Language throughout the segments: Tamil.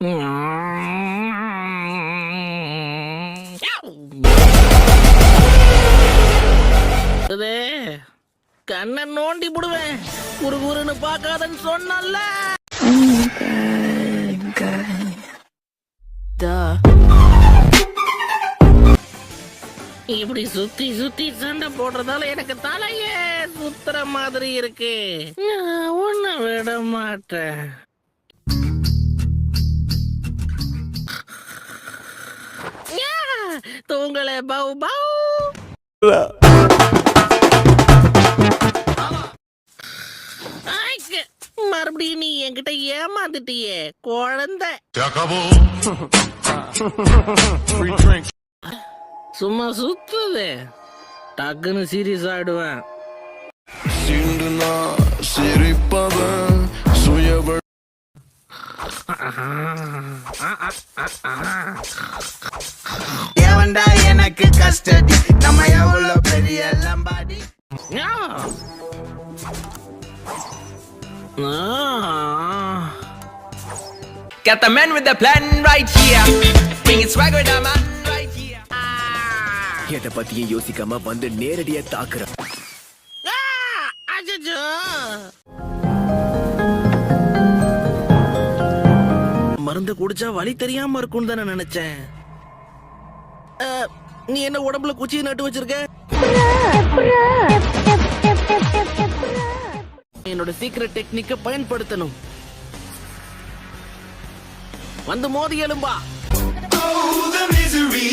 கண்ணை நோண்டி புடுவேன். குறுகுறுன்னு பார்க்காதன்னு சொன்னல. இப்படி சுத்தி சுத்தி சண்டை போடுறதால எனக்கு தலையே சுத்துற மாதிரி இருக்கு. நான் உன்னை விட மாட்டேன். தூங்கல பவு பவு. மறுபடியும் நீ என்கிட்ட ஏமாந்துட்டியே குழந்தை. சும்மா சுத்துது. டக்குன்னு சீரியஸ் ஆயிடுவேன். ஏவண்டா எனக்கு கஸ்டடி, நம்ம எவ்வளவு பெரிய Lambadi. Got the man with the plan right here. Bring it swag with the man right here. எதை பத்தியும் யோசிக்காம வந்து நேரடியா தாக்குற. மருந்து குடிச்சா வலி தெரியாம இருக்கும்னு தானே நினைச்சேன். நீ என்ன உடம்புல குச்சியை நட்டு வச்சிருக்க? என்னோட சீக்ரெட் டெக்னிக்க பயன்படுத்தணும். வந்து மோதி எழும்பா. Oh, the misery.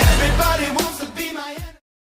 Everybody wants